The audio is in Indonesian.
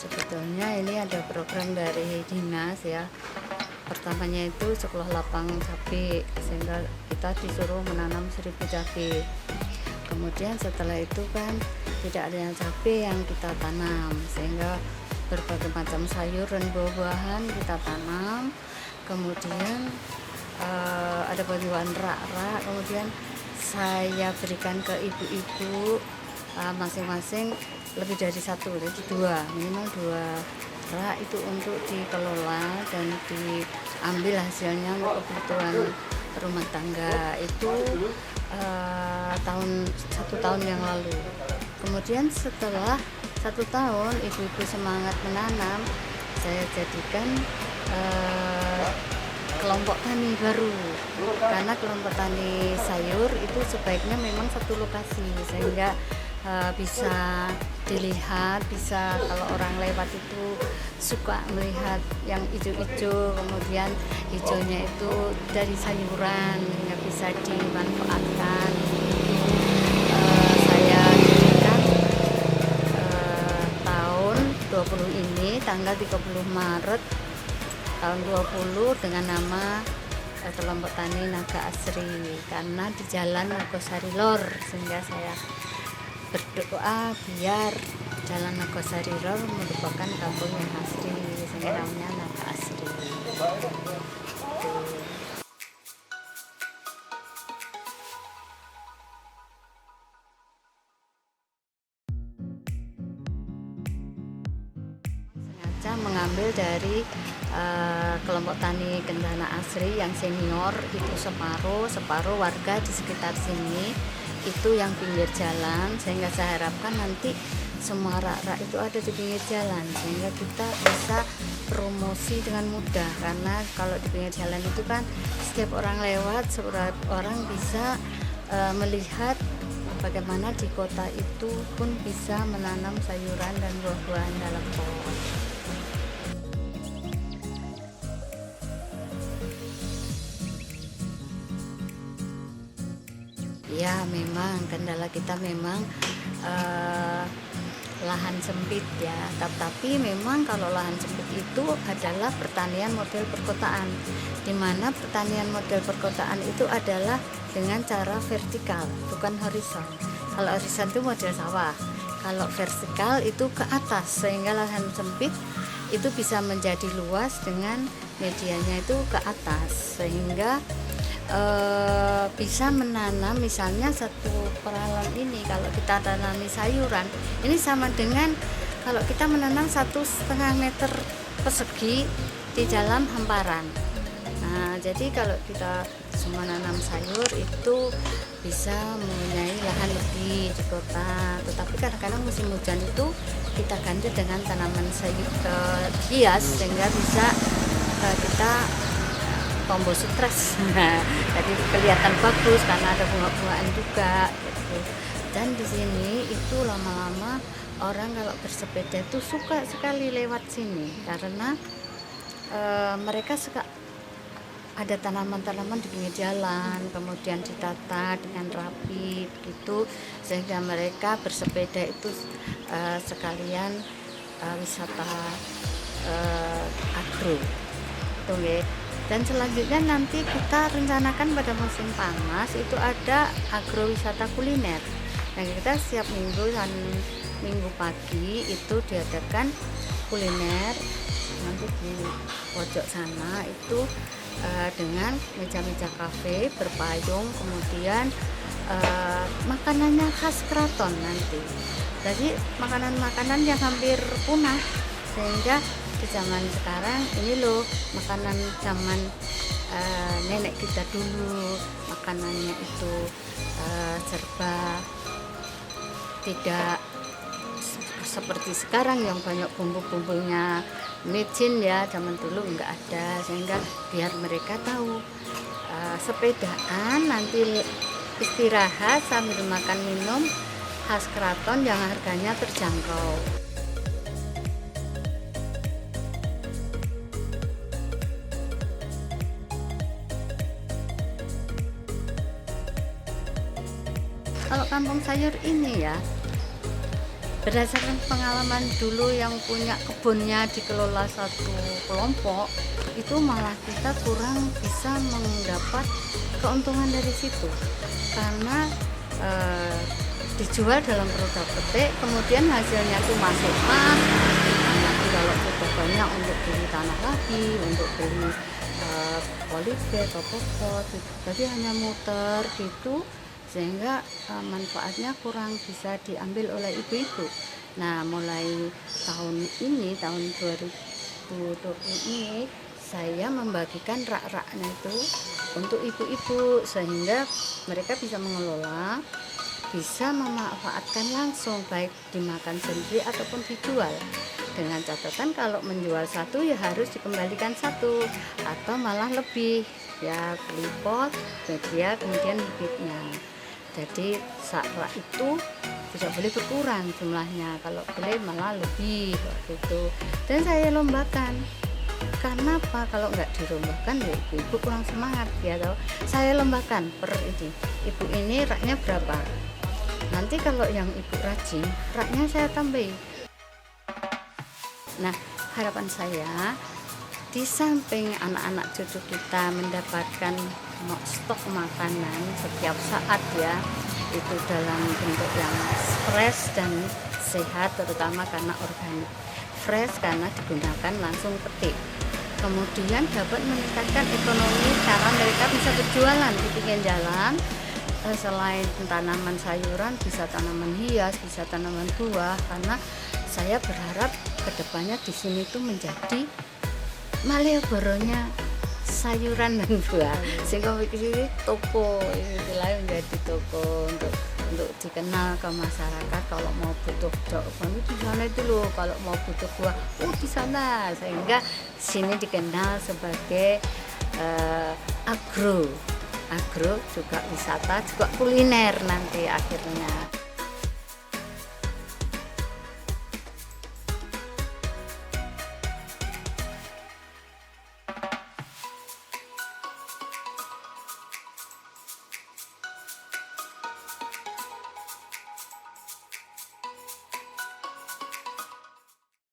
Sebetulnya ini ada program dari dinas ya. Pertamanya itu sekolah lapang cabai, sehingga kita disuruh menanam 1000 cabai. Kemudian setelah itu kan tidak ada cabai yang kita tanam, sehingga berbagai macam sayur dan buah-buahan kita tanam. Kemudian ada bantuan rak-rak, kemudian saya berikan ke ibu-ibu masing-masing lebih dari satu, jadi dua, minimal dua rak itu untuk dikelola dan diambil hasilnya untuk kebutuhan rumah tangga itu satu tahun yang lalu. Kemudian setelah 1 tahun ibu-ibu semangat menanam, saya jadikan kelompok tani baru, karena kelompok tani sayur itu sebaiknya memang satu lokasi, sehingga bisa dilihat, bisa kalau orang lewat itu suka melihat yang hijau-hijau, kemudian hijaunya itu dari sayuran yang bisa dimanfaatkan. Saya jadikan tahun 20 ini tanggal 30 Maret tahun 20 dengan nama kelompok tani Naga Asri, karena di Jalan Nagosari Lor, sehingga saya berdoa biar Jalan Nagosari Lor merupakan kampung yang asri, sehingga namanya Naga Asri. Sengaja mengambil dari kelompok tani Kendana Asri yang senior itu separuh warga di sekitar sini itu yang pinggir jalan, sehingga saya harapkan nanti semua rak-rak itu ada di pinggir jalan, sehingga kita bisa promosi dengan mudah, karena kalau di pinggir jalan itu kan setiap orang lewat, setiap orang bisa melihat bagaimana di kota itu pun bisa menanam sayuran dan buah-buahan dalam pot. Ya, memang kendala kita memang lahan sempit ya. Tapi memang kalau lahan sempit itu adalah pertanian model perkotaan, di mana pertanian model perkotaan itu adalah dengan cara vertikal, bukan horizon. Kalau horizon itu model sawah, kalau vertikal itu ke atas, sehingga lahan sempit itu bisa menjadi luas dengan medianya itu ke atas, sehingga bisa menanam misalnya satu peralan ini kalau kita tanami sayuran ini sama dengan kalau kita menanam 1,5 meter persegi di dalam hamparan. Nah, jadi kalau kita semua nanam sayur itu bisa mempunyai lahan lebih di kota, tetapi kadang-kadang musim hujan itu kita ganti dengan tanaman sayur hias, sehingga bisa kita combo stres. Jadi kelihatan bagus karena ada bunga-bungaan juga gitu. Dan di sini itu lama-lama orang kalau bersepeda itu suka sekali lewat sini, karena mereka suka ada tanaman-tanaman di pinggir jalan, kemudian ditata dengan rapi gitu, sehingga mereka bersepeda itu sekalian wisata agro itu nggih. Dan selanjutnya nanti kita rencanakan pada musim panas itu ada agrowisata kuliner. Nah, kita setiap minggu dan minggu pagi itu diadakan kuliner nanti di pojok sana itu dengan meja-meja kafe berpayung, kemudian makanannya khas keraton nanti. Jadi makanan-makanan yang hampir punah, sehingga di zaman sekarang ini loh makanan zaman nenek kita dulu, makanannya itu serba tidak seperti sekarang yang banyak bumbu-bumbunya micin ya, zaman dulu enggak ada, sehingga biar mereka tahu sepedaan nanti istirahat sambil makan minum khas keraton yang harganya terjangkau. Kalau kampung sayur ini ya, Berdasarkan pengalaman dulu yang punya kebunnya dikelola satu kelompok, itu malah kita kurang bisa mendapat keuntungan dari situ, karena dijual dalam produk petik, kemudian hasilnya itu masuk pas. Nanti kalau sudah banyak untuk beli tanah lagi, untuk beli polybag atau pot, jadi hanya muter gitu, sehingga manfaatnya kurang bisa diambil oleh ibu-ibu. Nah, mulai tahun ini, tahun 2020 ini, saya membagikan rak-raknya itu untuk ibu-ibu, sehingga mereka bisa mengelola, bisa memanfaatkan langsung, baik dimakan sendiri ataupun dijual. Dengan catatan kalau menjual satu ya harus dikembalikan satu atau malah lebih, ya beli pot, media, kemudian bibitnya. Jadi rak itu tidak boleh berkurang jumlahnya, kalau boleh malah lebih gitu. Dan saya lombakan. Karena apa? Kalau nggak dilombakan ya ibu kurang semangat ya toh. Saya lombakan per ini. Ibu ini raknya berapa? Nanti kalau yang ibu rajin, raknya saya tambahin. Nah, harapan saya di samping anak-anak cucu kita mendapatkan stok makanan setiap saat ya, itu dalam bentuk yang fresh dan sehat, terutama karena organik. Fresh karena digunakan langsung petik. Kemudian dapat meningkatkan ekonomi karena mereka bisa berjualan di pinggir jalan. Selain tanaman sayuran, bisa tanaman hias, bisa tanaman buah, karena saya berharap kedepannya di sini tuh menjadi Malioboro-nya sayuran dan buah, sehingga ini toko, istilahnya menjadi toko untuk dikenal ke masyarakat. Kalau mau butuh daun di sana itu loh, kalau mau butuh buah di sana, sehingga sini dikenal sebagai agro juga wisata, juga kuliner nanti akhirnya.